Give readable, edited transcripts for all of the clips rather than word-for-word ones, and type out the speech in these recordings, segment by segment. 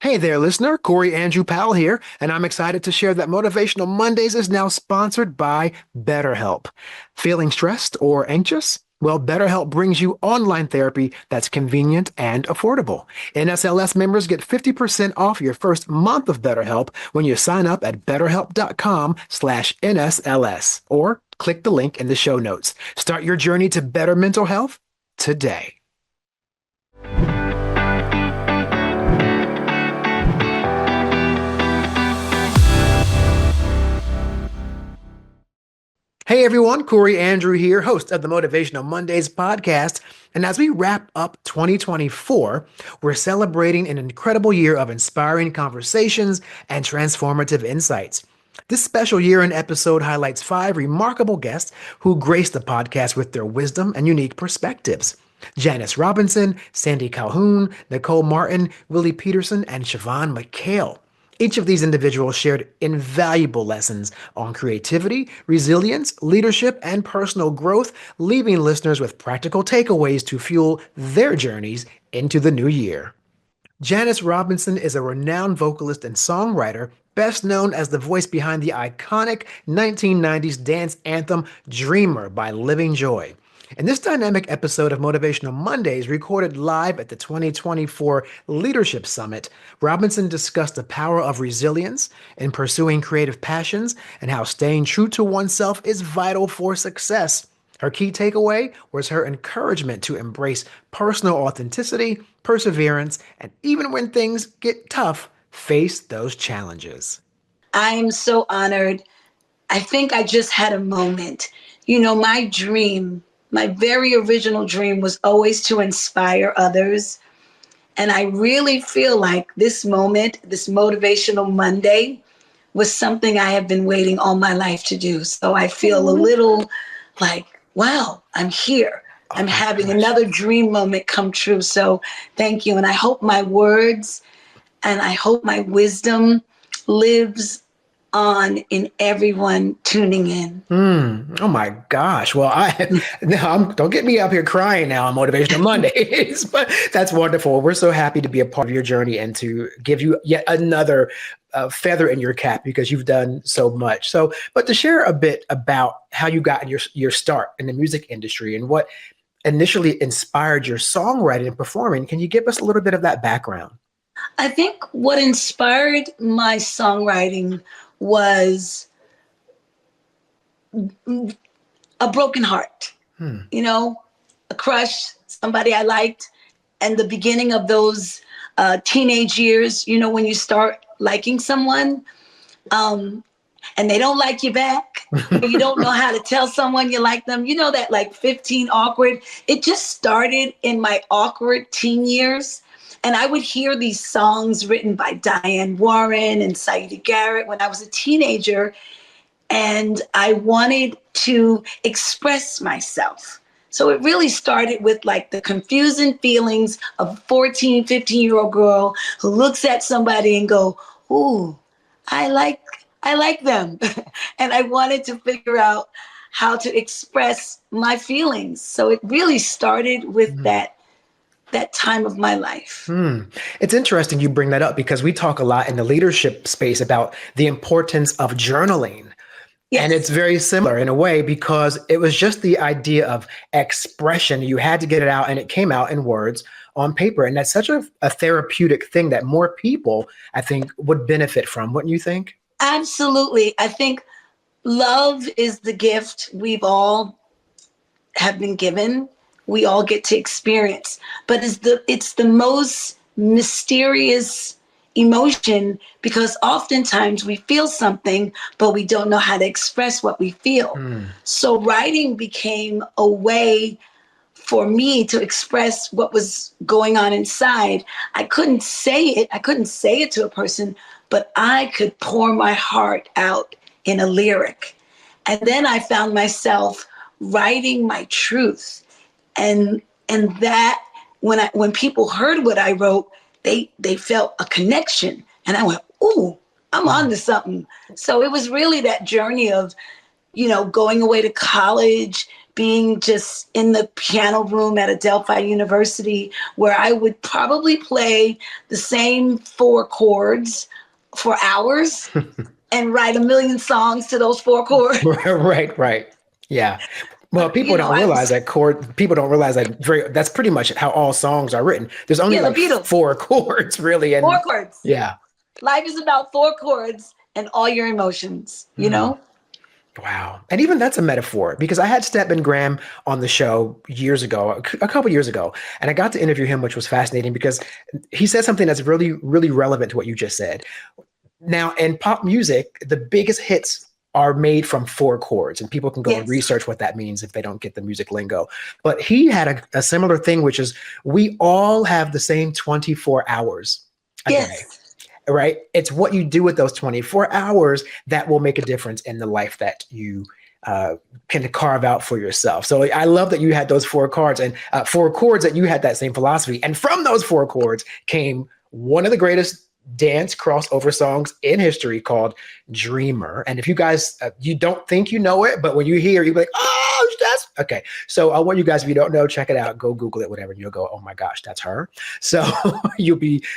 Hey there, listener. Corey Andrew Powell here, and I'm excited to share that Motivational Mondays is now sponsored by BetterHelp. Feeling stressed or anxious? Well, BetterHelp brings you online therapy that's convenient and affordable. NSLS members get 50% off your first month of BetterHelp when you sign up at betterhelp.com/NSLS or click the link in the show notes. Start your journey to better mental health today. Hey everyone, Corey Andrew here, host of the Motivational Mondays podcast. And as we wrap up 2024, we're celebrating an incredible year of inspiring conversations and transformative insights. This special year-end episode highlights 5 remarkable guests who grace the podcast with their wisdom and unique perspectives. Janice Robinson, Sandy Colhoun, Nacone Martin, Willie Pietersen, and Siobhan McHale. Each of these individuals shared invaluable lessons on creativity, resilience, leadership, and personal growth, leaving listeners with practical takeaways to fuel their journeys into the new year. Janice Robinson is a renowned vocalist and songwriter, best known as the voice behind the iconic 1990s dance anthem Dreamer by Living Joy. In this dynamic episode of Motivational Mondays, recorded live at the 2024 Leadership Summit, Robinson discussed the power of resilience in pursuing creative passions and how staying true to oneself is vital for success. Her key takeaway was her encouragement to embrace personal authenticity, perseverance, and even when things get tough, face those challenges. I'm so honored. I think I just had a moment. My dream, my very original dream was always to inspire others. And I really feel like this moment, this Motivational Monday, was something I have been waiting all my life to do. So I feel a little like, wow, I'm here. I'm having another dream moment come true. So thank you. And I hope my words and I hope my wisdom lives on in everyone tuning in. Oh my gosh. Well, don't get me up here crying now on Motivational Mondays, but that's wonderful. We're so happy to be a part of your journey and to give you yet another feather in your cap because you've done so much. But to share a bit about how you got your start in the music industry and what initially inspired your songwriting and performing, can you give us a little bit of that background? I think what inspired my songwriting was a broken heart, a crush, somebody I liked, and the beginning of those teenage years, when you start liking someone and they don't like you back, or you don't know how to tell someone you like them, that like 15 awkward, it just started in my awkward teen years. And I would hear these songs written by Diane Warren and Saida Garrett when I was a teenager, and I wanted to express myself. So it really started with like the confusing feelings of a 14, 15-year-old girl who looks at somebody and go, ooh, I like them. And I wanted to figure out how to express my feelings. So it really started with that time of my life. It's interesting you bring that up because we talk a lot in the leadership space about the importance of journaling. Yes. And it's very similar in a way because it was just the idea of expression. You had to get it out and it came out in words on paper. And that's such a therapeutic thing that more people, I think, would benefit from, wouldn't you think? Absolutely. I think love is the gift we've all have been given. We all get to experience, but it's the most mysterious emotion because oftentimes we feel something, but we don't know how to express what we feel. So writing became a way for me to express what was going on inside. I couldn't say it to a person, but I could pour my heart out in a lyric. And then I found myself writing my truth. And that when people heard what I wrote, they felt a connection. And I went, ooh, I'm on to something. So it was really that journey of, going away to college, being just in the piano room at Adelphi University, where I would probably play the same 4 chords for hours and write a million songs to those 4 chords. Right. Yeah. Well, You people know, don't I realize was, that people don't realize that that's pretty much how all songs are written. There's only yeah, the like Beatles, four chords really. four And chords. yeah. Life is about 4 chords and all your emotions, you Hmm. know? Wow. And even that's a metaphor because I had Stephen Graham on the show years ago, a couple years ago, and I got to interview him, which was fascinating because he said something that's really, really relevant to what you just said. Now, in pop music, the biggest hits are made from 4 chords, and people can go and Yes, research what that means if they don't get the music lingo. But he had a similar thing, which is we all have the same 24 hours a day, yes. right? It's what you do with those 24 hours that will make a difference in the life that you can carve out for yourself. So I love that you had those 4 chords and 4 chords that you had that same philosophy. And from those 4 chords came one of the greatest dance crossover songs in history called Dreamer. And if you guys, you don't think you know it, but when you hear, you'll be like, oh, that's okay. So I want you guys, if you don't know, check it out, go Google it, whatever. And you'll go, oh my gosh, that's her. So you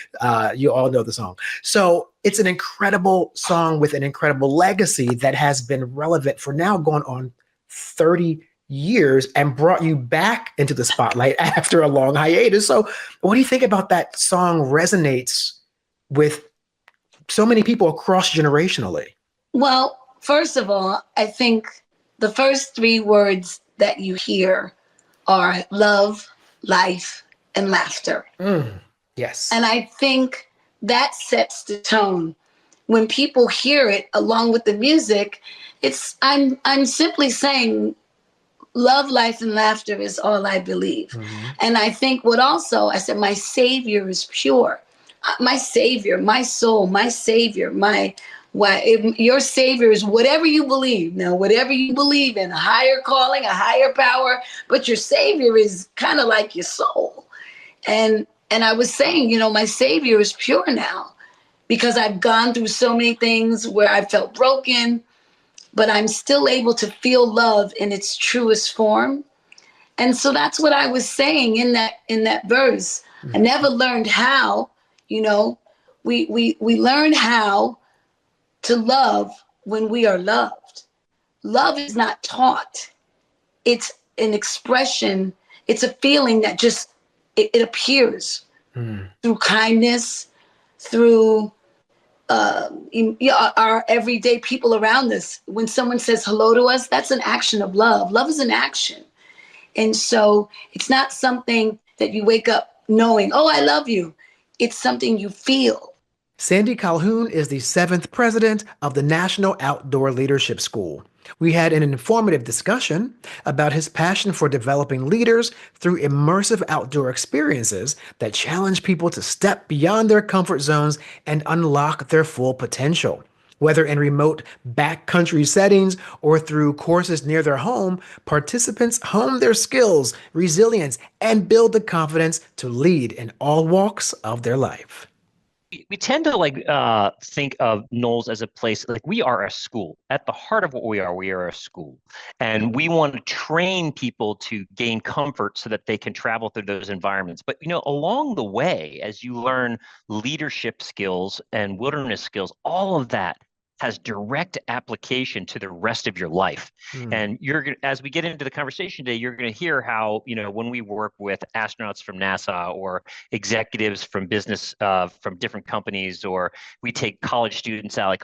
all know the song. So it's an incredible song with an incredible legacy that has been relevant for now going on 30 years and brought you back into the spotlight after a long hiatus. So what do you think about that song resonates with so many people across generationally? Well, first of all, I think the first 3 words that you hear are love, life, and laughter. Yes. And I think that sets the tone. When people hear it along with the music, I'm simply saying love, life, and laughter is all I believe. Mm-hmm. And I think what also I said, my savior is pure. My savior, my soul, my savior, your savior is whatever you believe. Now, whatever you believe in, a higher calling, a higher power, but your savior is kind of like your soul. And I was saying, my savior is pure now because I've gone through so many things where I felt broken, but I'm still able to feel love in its truest form. And so that's what I was saying in that verse. I Mm-hmm. never learned how, you know, we learn how to love when we are loved. Love is not taught. It's an expression, it's a feeling that just it appears Mm. through kindness, through our everyday people around us. When someone says hello to us, that's an action of love. Love is an action. And so it's not something that you wake up knowing, oh, I love you. It's something you feel. Sandy Colhoun is the 7th president of the National Outdoor Leadership School. We had an informative discussion about his passion for developing leaders through immersive outdoor experiences that challenge people to step beyond their comfort zones and unlock their full potential. Whether in remote backcountry settings or through courses near their home, participants hone their skills, resilience, and build the confidence to lead in all walks of their life. We tend to think of NOLS as a place like we are a school. At the heart of what we are a school. And we want to train people to gain comfort so that they can travel through those environments. But along the way, as you learn leadership skills and wilderness skills, all of that has direct application to the rest of your life. Hmm. And as we get into the conversation today, you're going to hear how, when we work with astronauts from NASA or executives from business, from different companies, or we take college students out,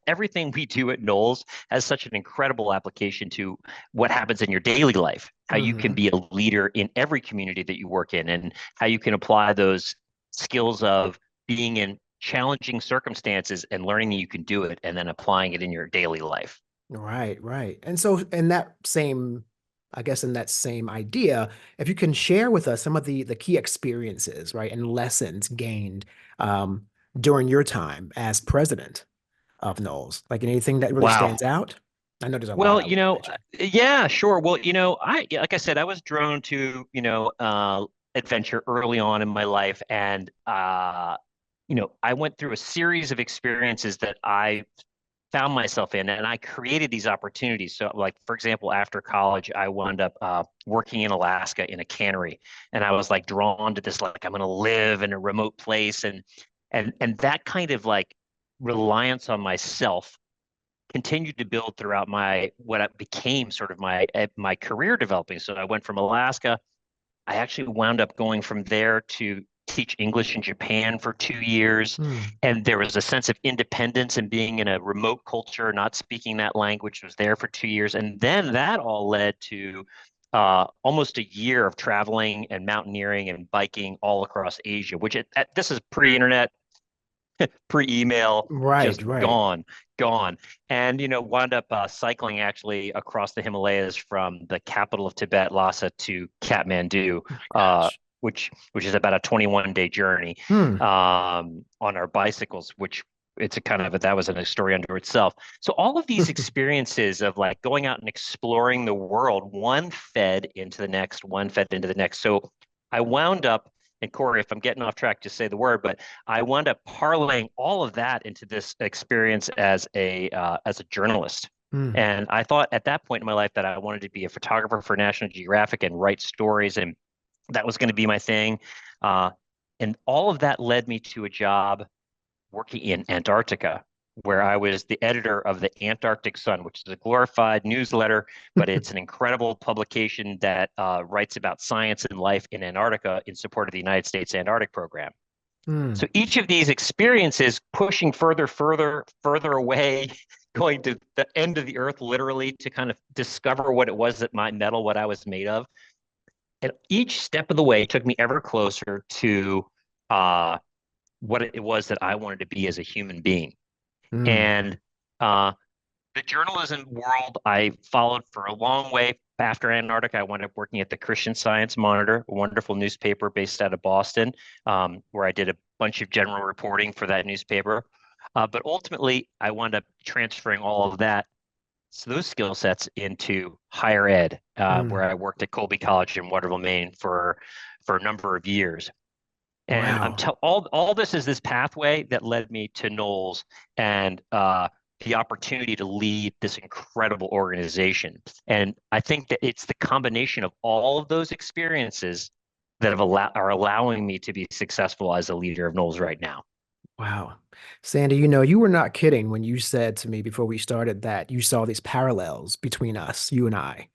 everything we do at NOLS has such an incredible application to what happens in your daily life, how you can Mm-hmm. be a leader in every community that you work in, and how you can apply those skills of being in challenging circumstances and learning that you can do it and then applying it in your daily life. Right. And so I guess in that same idea, if you can share with us some of the key experiences, right, and lessons gained um, during your time as president of Knowles, like anything that really Wow. stands out. I know there's a lot Well, I would mention. yeah, sure. Well, like I said, I was drawn to, adventure early on in my life. And, I went through a series of experiences that I found myself in, and I created these opportunities. So, like for example, after college, I wound up working in Alaska in a cannery, and I was like drawn to this, like I'm going to live in a remote place, and that kind of like reliance on myself continued to build throughout my what became sort of my career developing. So I went from Alaska. I actually wound up going from there to teach English in Japan for 2 years. Hmm. And there was a sense of independence and being in a remote culture, not speaking that language, was there for 2 years. And then that all led to almost a year of traveling and mountaineering and biking all across Asia, which this is pre-internet, pre-email, Right, just right. gone. And, wound up cycling actually across the Himalayas from the capital of Tibet, Lhasa, to Kathmandu, Oh my uh, gosh. which is about a 21-day journey Hmm. on our bicycles, which that was a story unto itself. So all of these experiences of like going out and exploring the world, one fed into the next, one fed into the next. So I wound up, and Corey, if I'm getting off track, just say the word, but I wound up parlaying all of that into this experience as a journalist. Hmm. And I thought at that point in my life that I wanted to be a photographer for National Geographic and write stories, and that was going to be my thing. Uh, and all of that led me to a job working in Antarctica, where I was the editor of the Antarctic Sun, which is a glorified newsletter, but it's an incredible publication that writes about science and life in Antarctica in support of the United States Antarctic Program. Hmm. So each of these experiences pushing further away, going to the end of the earth, literally, to kind of discover what it was that my metal, what I was made of. And each step of the way took me ever closer to uh, what it was that I wanted to be as a human being. Hmm. And uh, the journalism world I followed for a long way. After Antarctica, I wound up working at the Christian Science Monitor, a wonderful newspaper based out of Boston, where I did a bunch of general reporting for that newspaper. But ultimately, I wound up transferring all of those skill sets into higher ed, where Hmm. I worked at Colby College in Waterville, Maine for a number of years. And Wow. all this is this pathway that led me to NOLS and the opportunity to lead this incredible organization. And I think that it's the combination of all of those experiences that are allowing me to be successful as a leader of NOLS right now. Wow. Sandy, you were not kidding when you said to me before we started that you saw these parallels between us, you and I.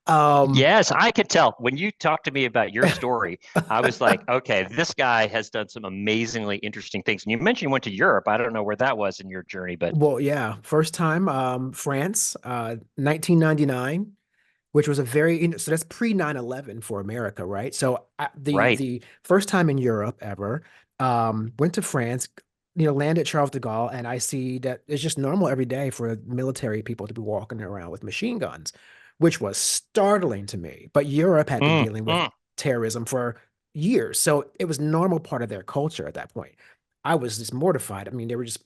Um, Yes, I could tell when you talked to me about your story. I was like, okay, this guy has done some amazingly interesting things. And you mentioned you went to Europe. I don't know where that was in your journey, but well, yeah, first time, France, 1999, which was a so that's pre 9/11 for America, right? So the right. the first time in Europe ever, went to France, landed at Charles de Gaulle, and I see that it's just normal every day for military people to be walking around with machine guns, which was startling to me. But Europe had been Mm, dealing with mm, terrorism for years, so it was normal part of their culture at that point. I was just mortified. I mean, they were just,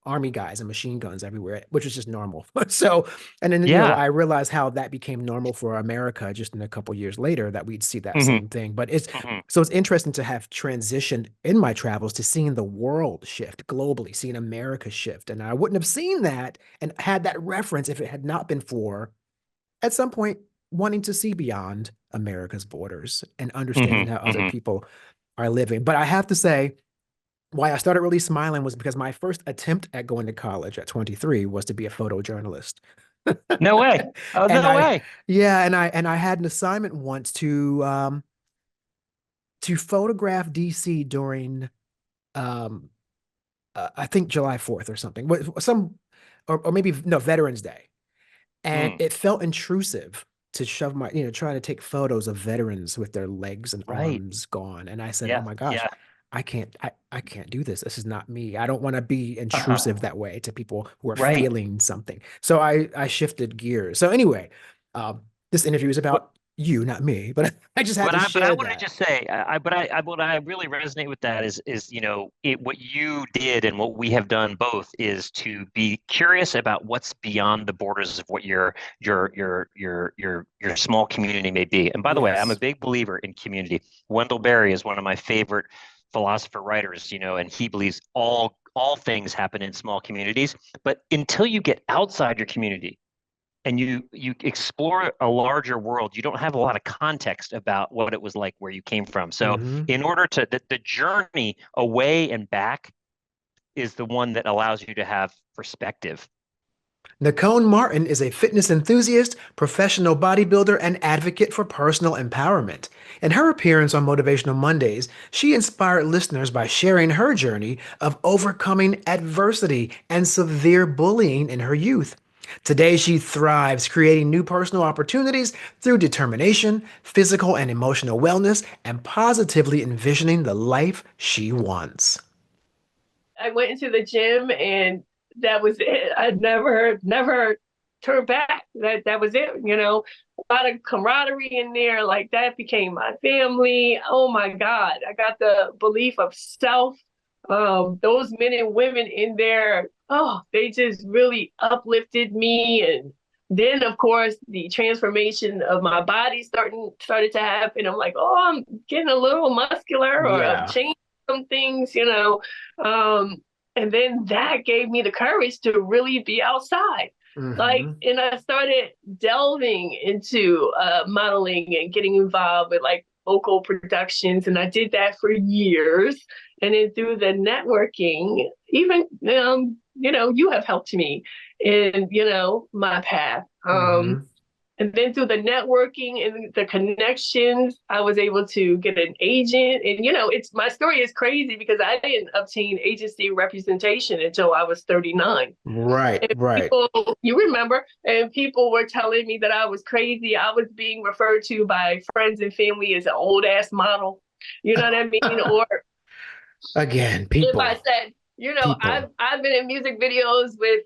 army guys and machine guns everywhere, which was just normal. So, and then, yeah. I realized how that became normal for America just in a couple years later that we'd see that Hmm. same thing. But Hmm. so it's interesting to have transitioned in my travels to seeing the world shift globally, seeing America shift. And I wouldn't have seen that and had that reference if it had not been for, at some point, wanting to see beyond America's borders and Hmm. understanding how other Hmm. people are living. But I have to say, why I started really smiling was because my first attempt at going to college at 23 was to be a photojournalist. No way. Oh, And no I, way. yeah, and I had an assignment once to photograph DC during um I think July 4th or something. Or maybe no, Veterans Day. And Mm, it felt intrusive to shove try to take photos of veterans with their legs and right. arms gone. And I said, "Oh Yeah. my gosh, Yeah. I can't do this. This is not me. I don't want to be Uh-huh. intrusive that way to people who are Right. feeling something." So I shifted gears. So anyway, um, this interview is But about you, not me, but I just had but to I share want to that. just say, what I really resonate with that is what you did and what we have done both is to be curious about what's beyond the borders of what your small community may be. And by the way, I'm a Yes. big believer in community. Wendell Berry is one of my favorite philosopher writers, and he believes all things happen in small communities. But until you get outside your community and you explore a larger world, you don't have a lot of context about what it was like where you came from. So in order to the journey away and back is the one that allows you to have perspective. Nacone Martin is a fitness enthusiast, professional bodybuilder, and advocate for personal empowerment. In her appearance on Motivational Mondays, she inspired listeners by sharing her journey of overcoming adversity and severe bullying in her youth. Today, she thrives creating new personal opportunities through determination, physical and emotional wellness, and positively envisioning the life she wants. I went into the gym and that was it. I never turned back. That was it. You know, a lot of camaraderie in there. Like that became my family. Oh my God. I got the belief of self. Those men and women in there, oh, they just really uplifted me. And then of course the transformation of my body started to happen. I'm like, oh, I'm getting a little muscular, or I'm changing some things, you know. And then that gave me the courage to really be outside. Like, and I started delving into modeling and getting involved with like local productions. And I did that for years. And then through the networking, even, you know, you have helped me in, you know, my path. And then through the networking and the connections, I was able to get an agent. And, you know, my story is crazy because I didn't obtain agency representation until I was 39. Right, and right. People, you remember, and people were telling me that I was crazy. I was being referred to by friends and family as an old ass model. You know what I mean? Or again, people. If I said, you know, I've been in music videos with,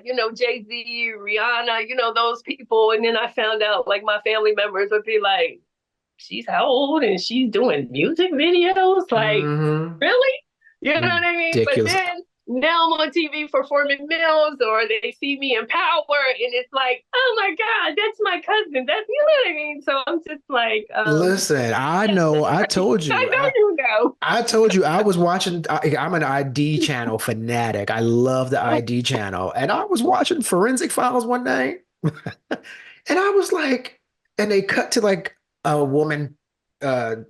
you know, Jay-Z, Rihanna, you know, those people. And then I found out like my family members would be like, she's how old and she's doing music videos? Like, really? You know what I mean? Ridiculous. But then now I'm on TV for Foreman Mills, or they see me in Power, and it's like, oh my God, that's my cousin. That's, you know what I mean? So I'm just like, listen, I know, I told you. I know you know. I told you I was watching, I'm an ID channel fanatic. I love the ID channel. And I was watching Forensic Files one night. And I was like, and they cut to like a woman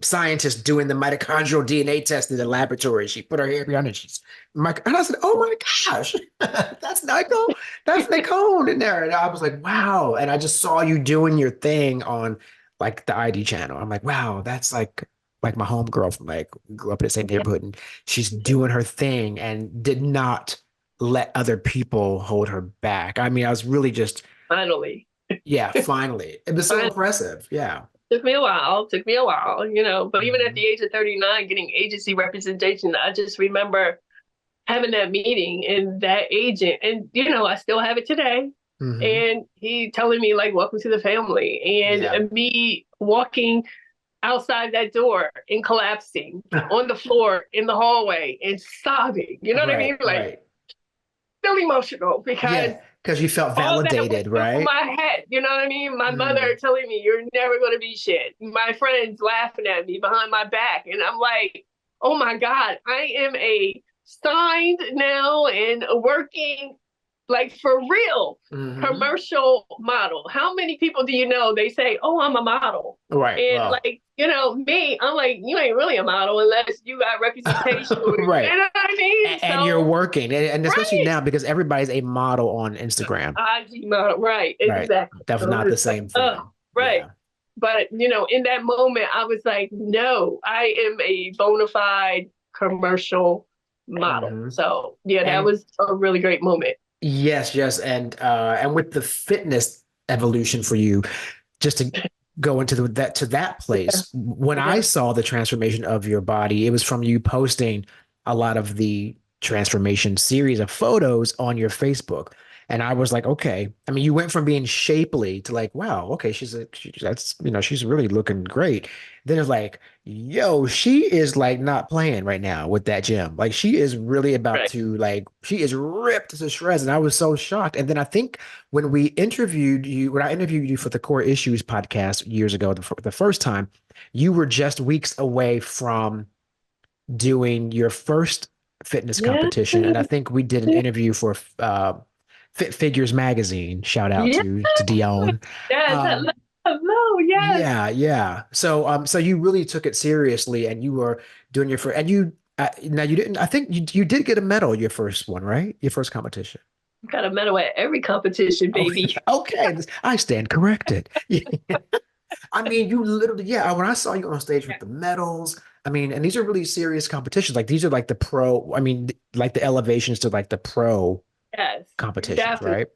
scientist doing the mitochondrial DNA test in the laboratory. She put her hair behind and and I said, oh my gosh, that's Nacone in there. And I was like, wow. And I just saw you doing your thing on like the ID channel. I'm like, wow, that's like my homegirl from like grew up in the same neighborhood, and she's doing her thing and did not let other people hold her back. I mean, I was really just finally. Yeah, finally. It was so impressive. Yeah. Took me a while, you know, but even at the age of 39, getting agency representation, I just remember having that meeting and that agent, and, you know, I still have it today. And he telling me like, welcome to the family, and me walking outside that door and collapsing on the floor in the hallway and sobbing, you know what I mean? Like, still emotional because you felt validated, right? My head, you know what I mean? My mother telling me, you're never going to be shit. My friends laughing at me behind my back. And I'm like, oh my God, I am a signed now and working like for real commercial model. How many people do you know? They say, oh, I'm a model. Right. And like, you know, me, I'm like, you ain't really a model unless you got representation. Right. You know what I mean? And you're working. And especially now because everybody's a model on Instagram. IG model. Right. Exactly. That's not the same thing. Right. Yeah. But, you know, in that moment, I was like, no, I am a bona fide commercial model. So, yeah, that was a really great moment. Yes. And with the fitness evolution for you, just to go into that place, when I saw the transformation of your body, it was from you posting a lot of the transformation series of photos on your Facebook. And I was like, okay. I mean, you went from being shapely to like, wow, okay, she's really looking great. Then it's like, yo, she is like not playing right now with that gym. Like she is really about to like, she is ripped to shreds. And I was so shocked. And then I think when I interviewed you for the Core Issues podcast years ago, the first time, you were just weeks away from doing your first fitness Yeah. competition. And I think we did an interview for Fit Figures magazine. Shout out Yeah. to Dion. Yes. Um, Hello. Yes. yeah, yeah. So you really took it seriously, and you were doing your first. And you now you didn't. I think you did get a medal your first one, right? Your first competition. Got a medal at every competition, Okay, baby. okay. I stand corrected. I mean, you literally, yeah. When I saw you on stage with the medals, I mean, and these are really serious competitions. Like these are like the pro. I mean, like the elevations to like the pro Yes. competitions, Definitely. right?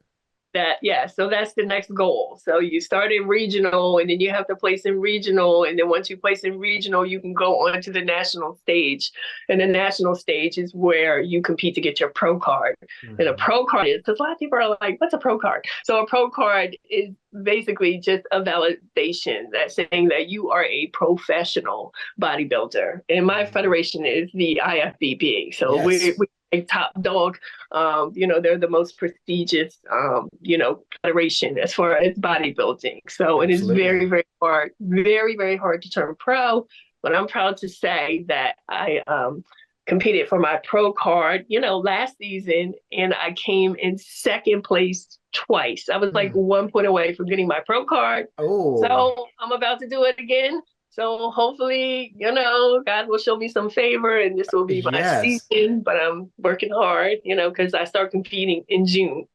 So that's the next goal. So you start in regional, and then you have to place in regional, and then once you place in regional, you can go on to the national stage, and the national stage is where you compete to get your pro card. And a Mhm. pro card is, because a lot of people are like, what's a pro card? So a pro card is basically just a validation that's saying that you are a professional bodybuilder, and my federation is the IFBB. So Yes, we a top dog. They're the most prestigious, federation as far as bodybuilding. So it is very, absolutely. very hard, very, very hard to turn pro. But I'm proud to say that I competed for my pro card, last season, and I came in second place twice. I was like Hmm. 1 point away from getting my pro card. Oh, So I'm about to do it again. So hopefully, God will show me some favor and this will be my yes. season, but I'm working hard, because I start competing in June.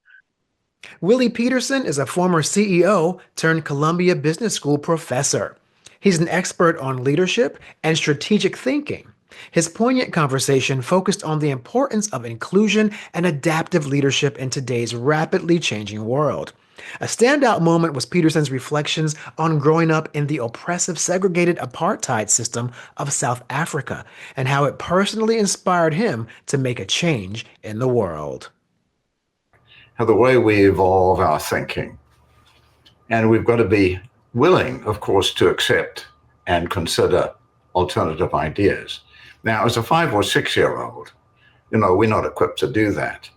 Willie Pietersen is a former CEO turned Columbia Business School professor. He's an expert on leadership and strategic thinking. His poignant conversation focused on the importance of inclusion and adaptive leadership in today's rapidly changing world. A standout moment was Peterson's reflections on growing up in the oppressive, segregated apartheid system of South Africa and how it personally inspired him to make a change in the world. How the way we evolve our thinking. And we've got to be willing, of course, to accept and consider alternative ideas. Now, as a 5 or 6-year-old, we're not equipped to do that.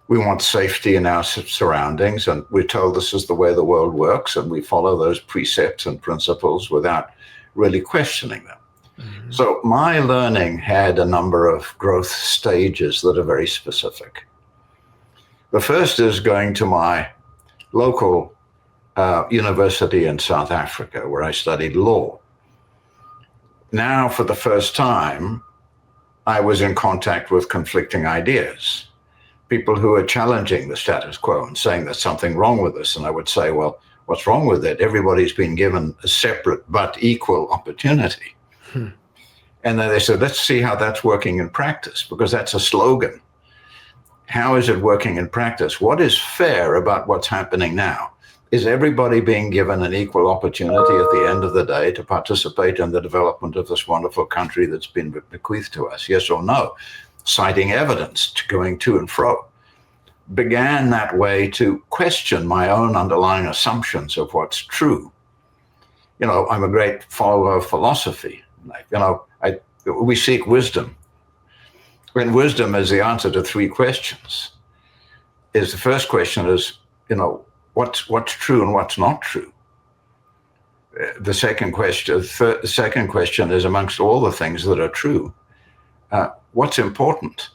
We want safety in our surroundings, and we're told this is the way the world works, and we follow those precepts and principles without really questioning them. Mm-hmm. So my learning had a number of growth stages that are very specific. The first is going to my local university in South Africa, where I studied law. Now, for the first time, I was in contact with conflicting ideas, people who are challenging the status quo and saying there's something wrong with this. And I would say, well, what's wrong with it? Everybody's been given a separate but equal opportunity. And then they said, let's see how that's working in practice, because that's a slogan. How is it working in practice? What is fair about what's happening now? Is everybody being given an equal opportunity at the end of the day to participate in the development of this wonderful country that's been bequeathed to us? Yes or no? Citing evidence, going to and fro. Began that way to question my own underlying assumptions of what's true. I'm a great follower of philosophy. We seek wisdom. When wisdom is the answer to 3 questions. The first question is, what's true and what's not true? The second question is, amongst all the things that are true, what's important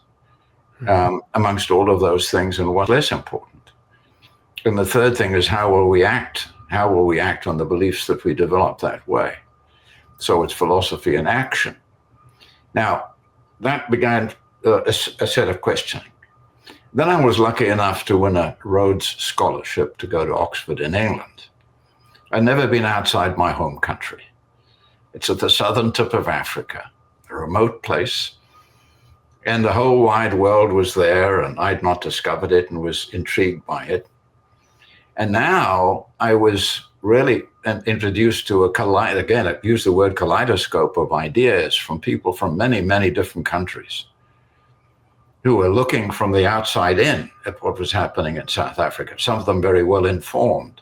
amongst all of those things and what's less important? And the third thing is, how will we act? How will we act on the beliefs that we develop that way? So it's philosophy and action. Now, that began a set of questioning. Then I was lucky enough to win a Rhodes Scholarship to go to Oxford in England. I'd never been outside my home country. It's at the southern tip of Africa, a remote place, and the whole wide world was there, and I'd not discovered it and was intrigued by it. And now I was really introduced to again, I use the word kaleidoscope of ideas from people from many, many different countries who were looking from the outside in at what was happening in South Africa, some of them very well informed.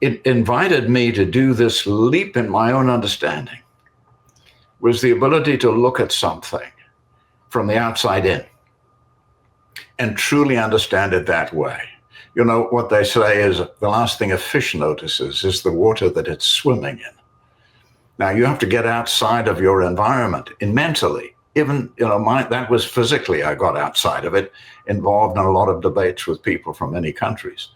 It invited me to do this leap in my own understanding, was the ability to look at something from the outside in and truly understand it that way. What they say is the last thing a fish notices is the water that it's swimming in. Now, you have to get outside of your environment mentally, even, that was physically, I got outside of it, involved in a lot of debates with people from many countries,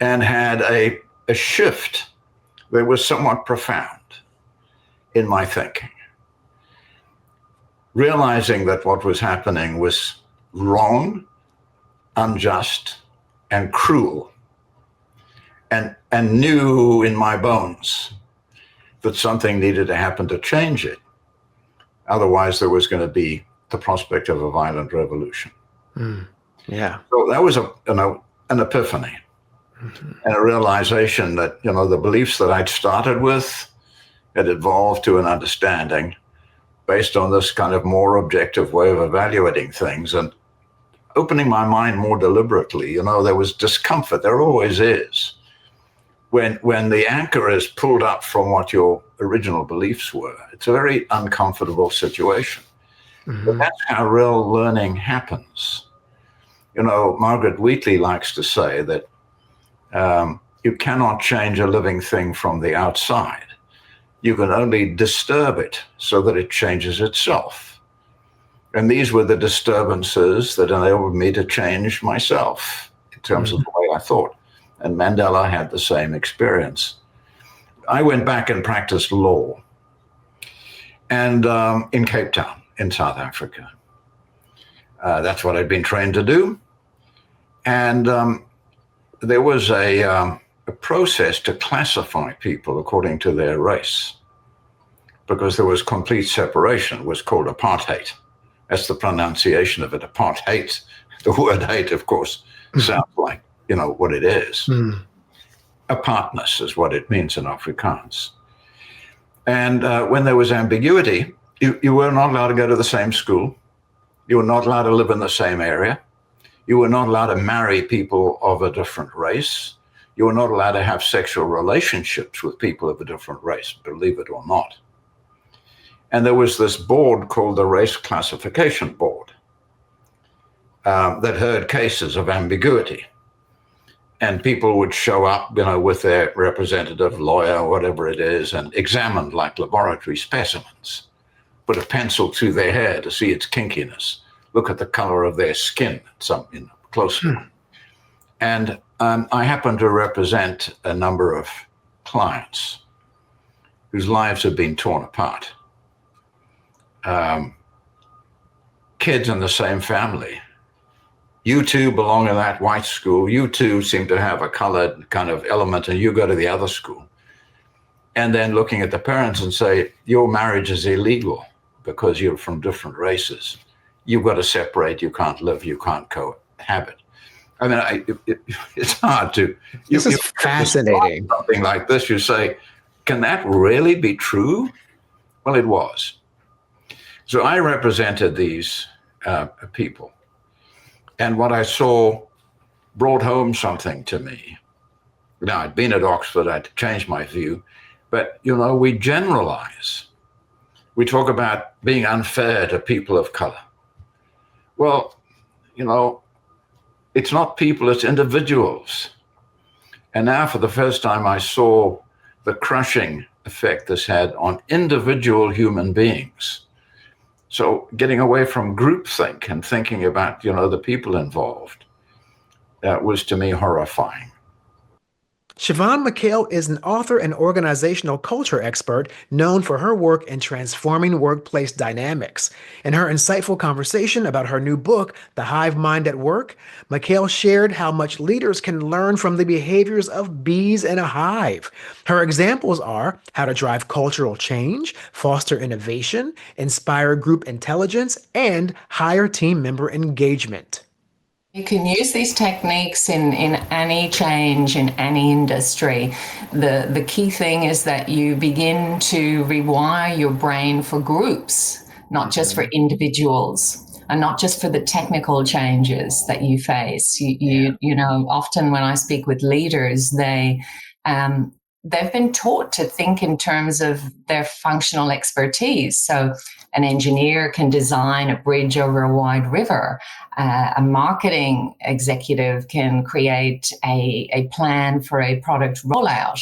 and had a shift that was somewhat profound in my thinking. Realizing that what was happening was wrong, unjust, and cruel, and knew in my bones that something needed to happen to change it. Otherwise, there was going to be the prospect of a violent revolution. Yeah. So that was an epiphany, and a realization that, the beliefs that I'd started with had evolved to an understanding based on this kind of more objective way of evaluating things and opening my mind more deliberately. There was discomfort. There always is. When the anchor is pulled up from what your original beliefs were, it's a very uncomfortable situation. But that's how real learning happens. Margaret Wheatley likes to say that you cannot change a living thing from the outside. You can only disturb it so that it changes itself. And these were the disturbances that enabled me to change myself in terms of the way I thought. And Mandela had the same experience. I went back and practiced law, and in Cape Town, in South Africa. That's what I'd been trained to do. And there was a process to classify people according to their race, because there was complete separation. It was called apartheid. That's the pronunciation of it, apartheid. The word hate, of course, sounds like, what it is. Apartness is what it means in Afrikaans. And when there was ambiguity, you were not allowed to go to the same school. You were not allowed to live in the same area. You were not allowed to marry people of a different race. You were not allowed to have sexual relationships with people of a different race, believe it or not. And there was this board called the Race Classification Board that heard cases of ambiguity. And people would show up, with their representative, lawyer, whatever it is, and examined like laboratory specimens, put a pencil to their hair to see its kinkiness, look at the color of their skin, closely. And I happen to represent a number of clients whose lives have been torn apart. Kids in the same family. You two belong in that white school. You two seem to have a colored kind of element, and you go to the other school. And then looking at the parents and say, your marriage is illegal because you're from different races. You've got to separate. You can't live. You can't cohabit. I mean, it's hard to. This is fascinating. Something like this, you say, can that really be true? Well, it was. So I represented these people. And what I saw brought home something to me. Now, I'd been at Oxford, I'd changed my view, but, we generalize. We talk about being unfair to people of color. Well, it's not people, it's individuals. And now for the first time, I saw the crushing effect this had on individual human beings. So getting away from groupthink and thinking about, the people involved, that was to me horrifying. Siobhan McHale is an author and organizational culture expert known for her work in transforming workplace dynamics. In her insightful conversation about her new book, The Hive Mind at Work, McHale shared how much leaders can learn from the behaviors of bees in a hive. Her examples are how to drive cultural change, foster innovation, inspire group intelligence, and higher team member engagement. You can use these techniques in any change, in any industry. The key thing is that you begin to rewire your brain for groups, not just for individuals, and not just for the technical changes that you face. You know, often when I speak with leaders, they've been taught to think in terms of their functional expertise. So an engineer can design a bridge over a wide river. A marketing executive can create a plan for a product rollout.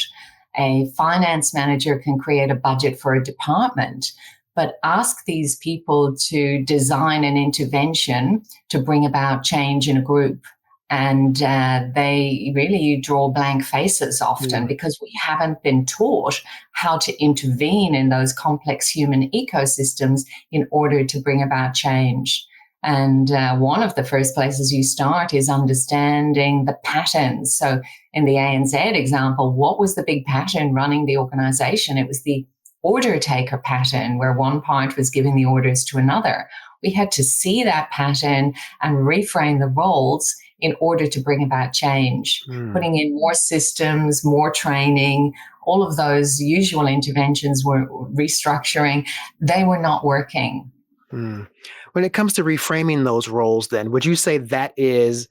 A finance manager can create a budget for a department. but ask these people to design an intervention to bring about change in a group. And you draw blank faces often because we haven't been taught how to intervene in those complex human ecosystems in order to bring about change. And one of the first places you start is understanding the patterns. So in the ANZ example, what was the big pattern running the organization? It was the order taker pattern, where one part was giving the orders to another. We had to see that pattern and reframe the roles in order to bring about change, putting in more systems, more training. All of those usual interventions were restructuring. They were not working. When it comes to reframing those roles, then, would you say that is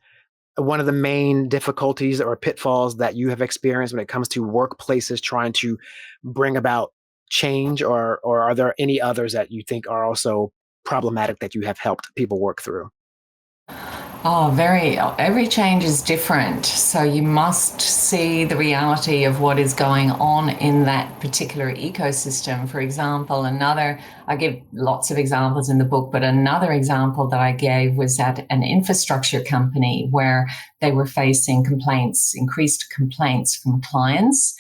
one of the main difficulties or pitfalls that you have experienced when it comes to workplaces trying to bring about change, or are there any others that you think are also problematic that you have helped people work through? Oh, every change is different. So you must see the reality of what is going on in that particular ecosystem. For example, I give lots of examples in the book, but another example that I gave was at an infrastructure company where they were facing increased complaints from clients.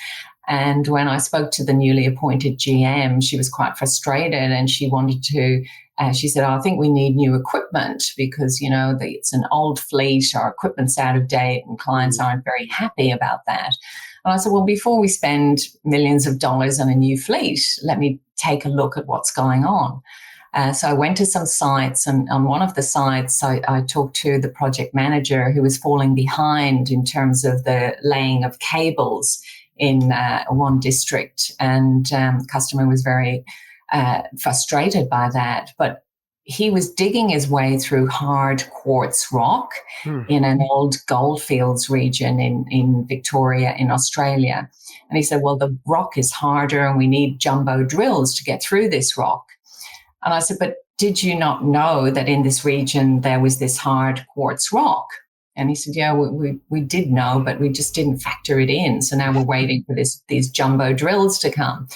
And when I spoke to the newly appointed GM, she was quite frustrated, and she wanted to she said, I think we need new equipment because, it's an old fleet, our equipment's out of date, and clients aren't very happy about that. And I said, well, before we spend millions of dollars on a new fleet, let me take a look at what's going on. So I went to some sites, and on one of the sites, I talked to the project manager who was falling behind in terms of the laying of cables in one district, and the customer was very frustrated by that. But he was digging his way through hard quartz rock in an old goldfields region in Victoria in Australia. And he said, well, the rock is harder and we need jumbo drills to get through this rock. And I said, but did you not know that in this region there was this hard quartz rock? And he said, yeah, we did know, but we just didn't factor it in. So now we're waiting for these jumbo drills to come.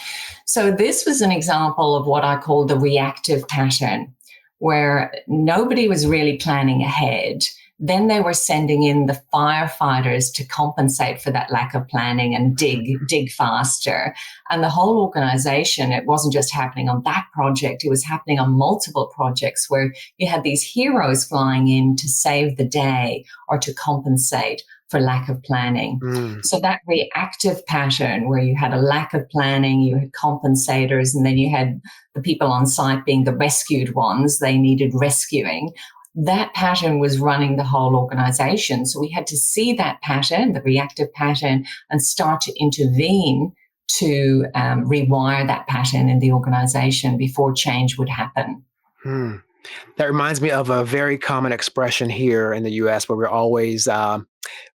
So this was an example of what I call the reactive pattern, where nobody was really planning ahead. Then they were sending in the firefighters to compensate for that lack of planning and dig faster. And the whole organization, it wasn't just happening on that project, it was happening on multiple projects where you had these heroes flying in to save the day or to compensate for lack of planning. So that reactive pattern where you had a lack of planning, you had compensators, and then you had the people on site being the rescued ones, they needed rescuing. That pattern was running the whole organization. So we had to see that pattern, the reactive pattern, and start to intervene to rewire that pattern in the organization before change would happen. That reminds me of a very common expression here in the US where we're always,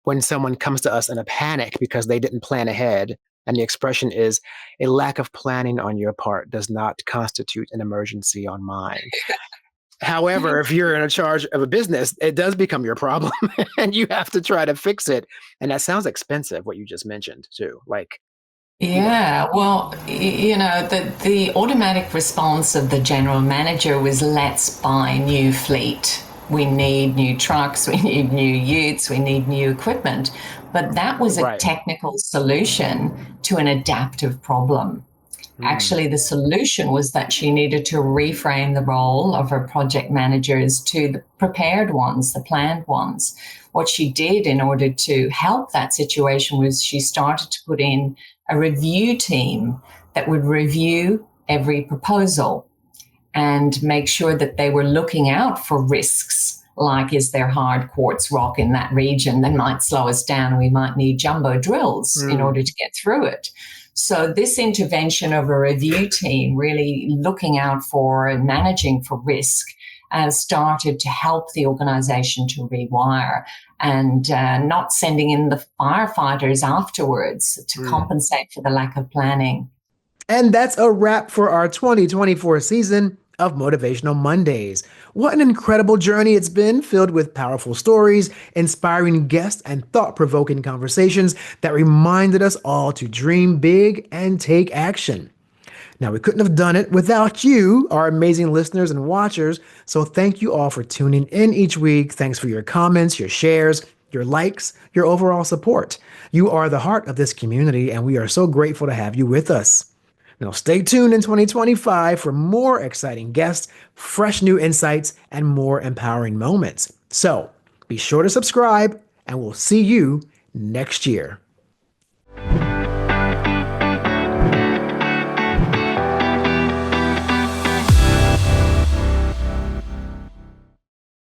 when someone comes to us in a panic because they didn't plan ahead, and the expression is, a lack of planning on your part does not constitute an emergency on mine. However, if you're in charge of a business, it does become your problem and you have to try to fix it. And that sounds expensive, what you just mentioned too. Yeah, well, the automatic response of the general manager was, let's buy new fleet. We need new trucks, we need new utes, we need new equipment. But that was a technical solution to an adaptive problem. Actually, the solution was that she needed to reframe the role of her project managers to the prepared ones, the planned ones. What she did in order to help that situation was she started to put in a review team that would review every proposal and make sure that they were looking out for risks, like is there hard quartz rock in that region that might slow us down and we might need jumbo drills in order to get through it. So this intervention of a review team really looking out for and managing for risk started to help the organization to rewire and not sending in the firefighters afterwards to compensate for the lack of planning. And that's a wrap for our 2024 season of Motivational Mondays. What an incredible journey it's been, filled with powerful stories, inspiring guests, and thought-provoking conversations that reminded us all to dream big and take action. Now, we couldn't have done it without you, our amazing listeners and watchers. So thank you all for tuning in each week. Thanks for your comments, your shares, your likes, your overall support. You are the heart of this community, and we are so grateful to have you with us. Now, stay tuned in 2025 for more exciting guests, fresh new insights, and more empowering moments. So be sure to subscribe, and we'll see you next year.